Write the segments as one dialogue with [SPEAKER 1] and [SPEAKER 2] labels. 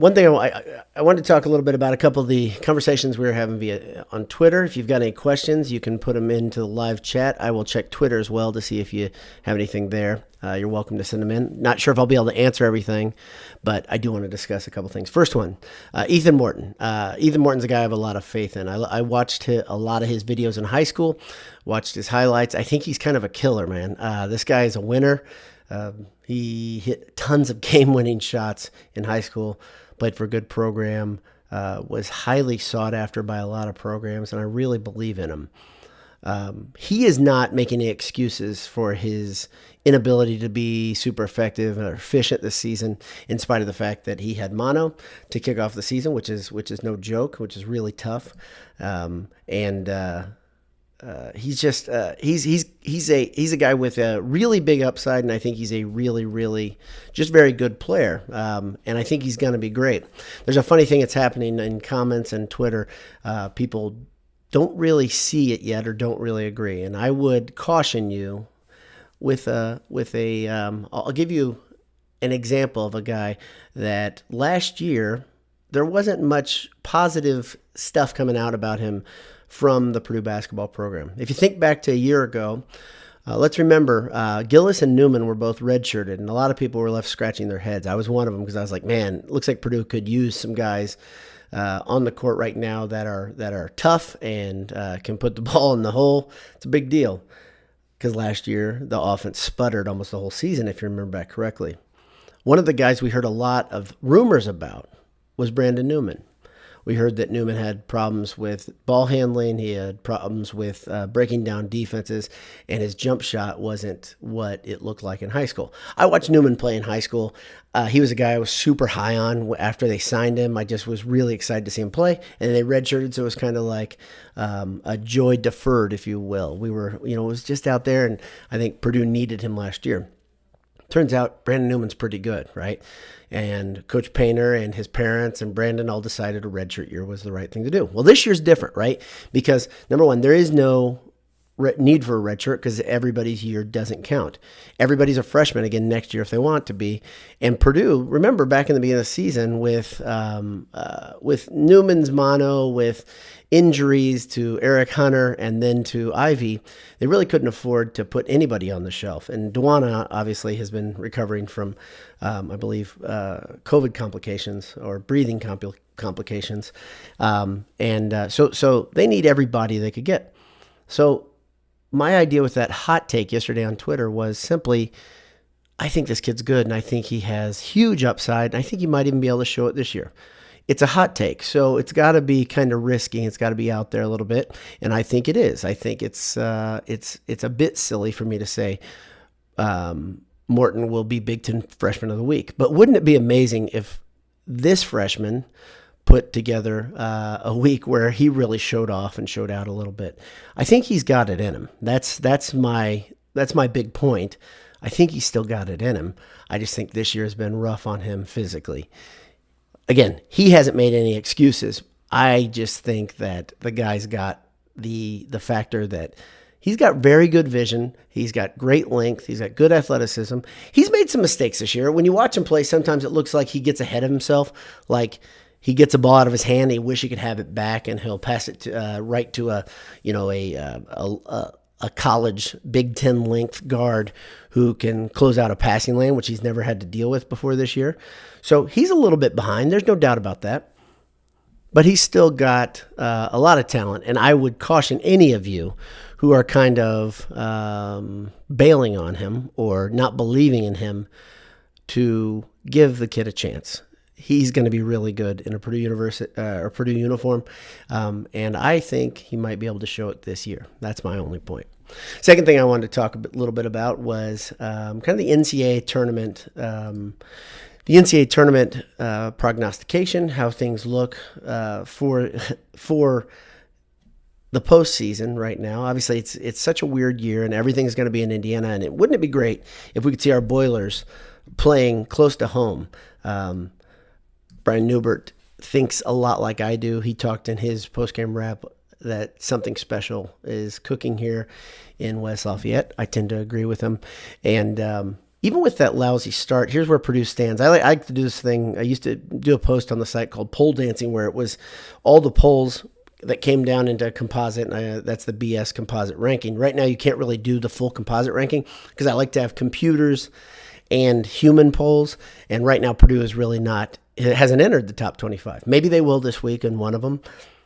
[SPEAKER 1] One thing I wanted to talk a little bit about a couple of the conversations we were having on Twitter. If you've got any questions, you can put them into the live chat. I will check Twitter as well to see if you have anything there. You're welcome to send them in. Not sure if I'll be able to answer everything, but I do want to discuss a couple things. First one, Ethan Morton. Ethan Morton's a guy I have a lot of faith in. I watched a lot of his videos in high school, watched his highlights. I think he's kind of a killer, man. This guy is a winner. He hit tons of game-winning shots in high school, played for a good program, was highly sought after by a lot of programs, and I really believe in him. He is not making any excuses for his inability to be super effective or efficient this season, in spite of the fact that he had mono to kick off the season, which is no joke, which is really tough. He's just he's a guy with a really big upside, and I think he's a really just very good player. And I think he's going to be great. There's a funny thing that's happening in comments and Twitter. People don't really see it yet or don't really agree, and I would caution you with a I'll give you an example of a guy that last year there wasn't much positive stuff coming out about him from the Purdue basketball program. If you think back to a year ago, let's remember Gillis and Newman were both redshirted, and a lot of people were left scratching their heads. I was one of them because I was like, man, it looks like Purdue could use some guys on the court right now that are tough and can put the ball in the hole. It's a big deal because last year the offense sputtered almost the whole season, if you remember back correctly. One of the guys we heard a lot of rumors about was Brandon Newman. We heard that Newman had problems with ball handling. He had problems with breaking down defenses, and his jump shot wasn't what it looked like in high school. I watched Newman play in high school. He was a guy I was super high on after they signed him. I just was really excited to see him play, and they redshirted, so it was kind of like a joy deferred, if you will. We were, it was just out there, and I think Purdue needed him last year. Turns out Brandon Newman's pretty good, right? And Coach Painter and his parents and Brandon all decided a redshirt year was the right thing to do. Well, this year's different, right? Because, number one, there is no need for a redshirt because everybody's year doesn't count. Everybody's a freshman again next year if they want to be. And Purdue, remember back in the beginning of the season with Newman's mono, with injuries to Eric Hunter and then to Ivy, they really couldn't afford to put anybody on the shelf. And Duana obviously has been recovering from, I believe, COVID complications or breathing complications. So they need everybody they could get. So my idea with that hot take yesterday on Twitter was simply, I think this kid's good, and I think he has huge upside, and I think he might even be able to show it this year. It's a hot take, so it's got to be kind of risky. It's got to be out there a little bit, and I think it is. I think it's a bit silly for me to say Morton will be Big Ten Freshman of the Week, but wouldn't it be amazing if this freshman put together a week where he really showed off and showed out a little bit? I think he's got it in him. That's my big point. I think he's still got it in him. I just think this year has been rough on him physically. Again, he hasn't made any excuses. I just think that the guy's got the factor that he's got very good vision. He's got great length. He's got good athleticism. He's made some mistakes this year. When you watch him play, sometimes it looks like he gets ahead of himself. Like he gets a ball out of his hand, he wish he could have it back, and he'll pass it to, right to a college Big Ten length guard who can close out a passing lane, which he's never had to deal with before this year. So he's a little bit behind. There's no doubt about that. But he's still got a lot of talent, and I would caution any of you who are kind of bailing on him or not believing in him to give the kid a chance. He's going to be really good in a Purdue uniform, and I think he might be able to show it this year. That's my only point. Second thing I wanted to talk a little bit about was kind of the NCAA tournament. The NCAA tournament prognostication, how things look for the postseason right now. Obviously, it's such a weird year, and everything's going to be in Indiana. And wouldn't it be great if we could see our Boilers playing close to home? Brian Newbert thinks a lot like I do. He talked in his postgame rap that something special is cooking here in West Lafayette. I tend to agree with him. And even with that lousy start, here's where Purdue stands. I like to do this thing. I used to do a post on the site called Poll Dancing, where it was all the polls that came down into composite, and that's the BS composite ranking. Right now, you can't really do the full composite ranking because I like to have computers and human polls, and right now Purdue is really not. It hasn't entered the top 25. Maybe they will this week in one of them.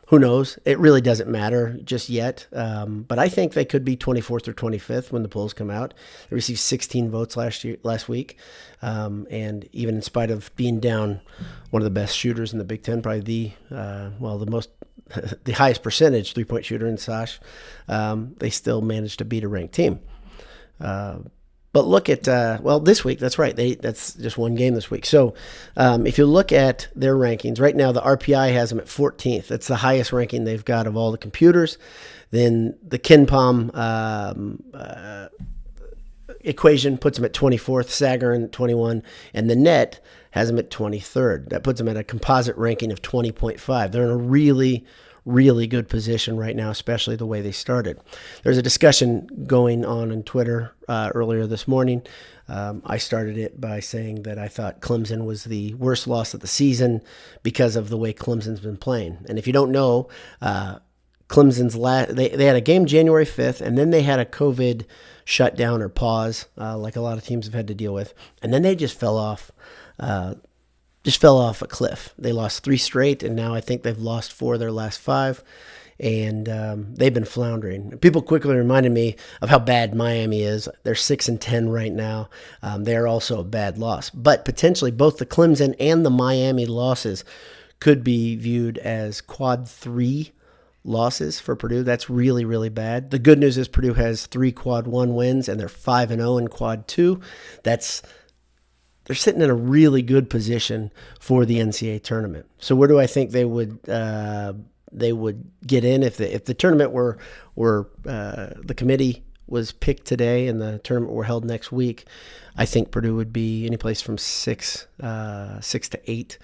[SPEAKER 1] Who knows? It really doesn't matter just yet. But I think they could be 24th or 25th when the polls come out. They received 16 votes last week. And even in spite of being down one of the best shooters in the Big Ten, probably the highest percentage three-point shooter in Sash, they still managed to beat a ranked team. But look at, this week, that's right. That's just one game this week. So if you look at their rankings, right now the RPI has them at 14th. That's the highest ranking they've got of all the computers. Then the KenPom equation puts them at 24th, Sagarin at 21, and the net has them at 23rd. That puts them at a composite ranking of 20.5. They're in a really good position right now, especially the way they started. There's a discussion going on Twitter earlier this morning. I started it by saying that I thought Clemson was the worst loss of the season because of the way Clemson's been playing. And if you don't know, Clemson's they had a game January 5th, and then they had a COVID shutdown or pause, like a lot of teams have had to deal with. And then they just fell off a cliff. They lost 3 straight, and now I think they've lost 4 of their last 5, and they've been floundering. People quickly reminded me of how bad Miami is. They're 6-10 right now. They're also a bad loss, but potentially both the Clemson and the Miami losses could be viewed as quad 3 losses for Purdue. That's really bad. The good news is Purdue has 3 quad 1 wins, and they're 5-0 in quad 2. They're sitting in a really good position for the NCAA tournament. So where do I think they would get in if the tournament were the committee was picked today and the tournament were held next week? I think Purdue would be any place from 6 to 8.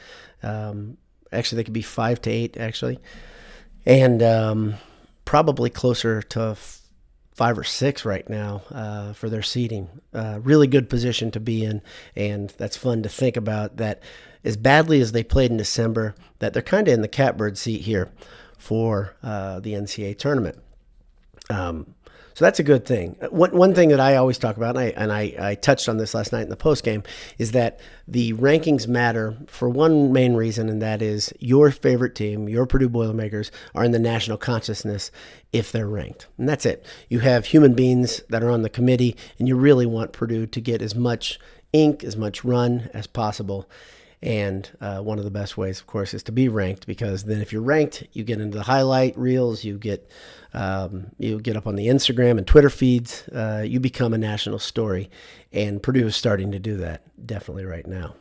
[SPEAKER 1] Actually, they could be 5 to 8 actually, and probably closer to 5 or 6 right now for their seeding. Really good position to be in, and that's fun to think about that as badly as they played in December, that they're kind of in the catbird seat here for the NCAA tournament. So that's a good thing. One thing that I always talk about, and I touched on this last night in the postgame, is that the rankings matter for one main reason, and that is your favorite team, your Purdue Boilermakers, are in the national consciousness if they're ranked. And that's it. You have human beings that are on the committee, and you really want Purdue to get as much ink, as much run as possible. And one of the best ways, of course, is to be ranked, because then if you're ranked, you get into the highlight reels, you get up on the Instagram and Twitter feeds, you become a national story. And Purdue is starting to do that definitely right now.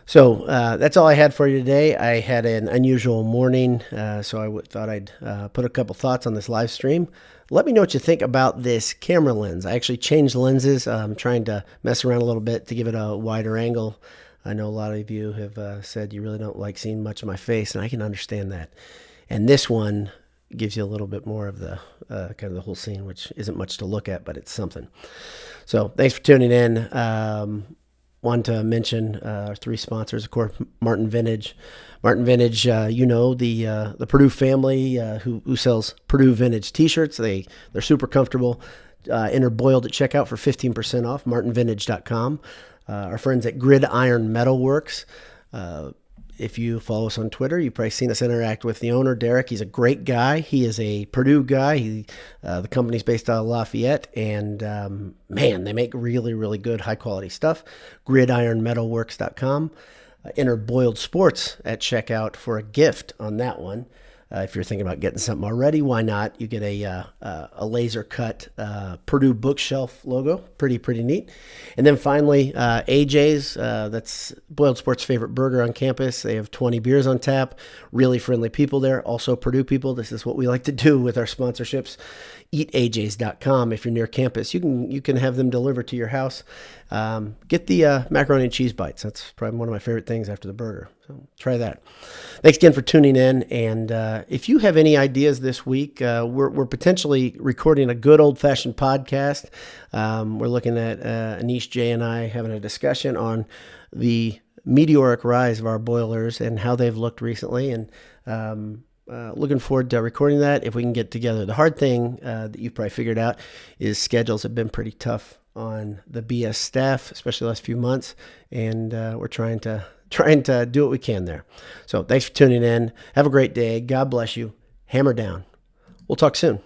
[SPEAKER 1] So that's all I had for you today. I had an unusual morning, so I thought I'd put a couple thoughts on this live stream. Let me know what you think about this camera lens. I actually changed lenses. I'm trying to mess around a little bit to give it a wider angle. I know a lot of you have said you really don't like seeing much of my face, and I can understand that. And this one gives you a little bit more of the kind of the whole scene, which isn't much to look at, but it's something. So thanks for tuning in. Want to mention our 3 sponsors, of course, Morton Vintage. Morton Vintage, the Purdue family who sells Purdue Vintage T-shirts. They're super comfortable. Enter Boiled at checkout for 15% off, martinvintage.com. Our friends at Gridiron Metalworks. If you follow us on Twitter, you've probably seen us interact with the owner, Derek. He's a great guy. He is a Purdue guy. The company's based out of Lafayette, and man, they make really good, high-quality stuff. GridironMetalworks.com. Enter Boiled Sports at checkout for a gift on that one. If you're thinking about getting something already, why not? You get a laser cut Purdue bookshelf logo. Pretty neat. And then finally, AJ's. That's Boiled Sports' favorite burger on campus. They have 20 beers on tap. Really friendly people there. Also Purdue people. This is what we like to do with our sponsorships. EatAJ's.com. If you're near campus, you can have them delivered to your house. Get the macaroni and cheese bites. That's probably one of my favorite things after the burger. So try that. Thanks again for tuning in. And if you have any ideas this week, we're potentially recording a good old-fashioned podcast. We're looking at Anish, Jay, and I having a discussion on the meteoric rise of our boilers and how they've looked recently. And looking forward to recording that if we can get together. The hard thing that you've probably figured out is schedules have been pretty tough on the BS staff, especially the last few months. And we're trying to do what we can there. So thanks for tuning in. Have a great day. God bless you. Hammer down. We'll talk soon.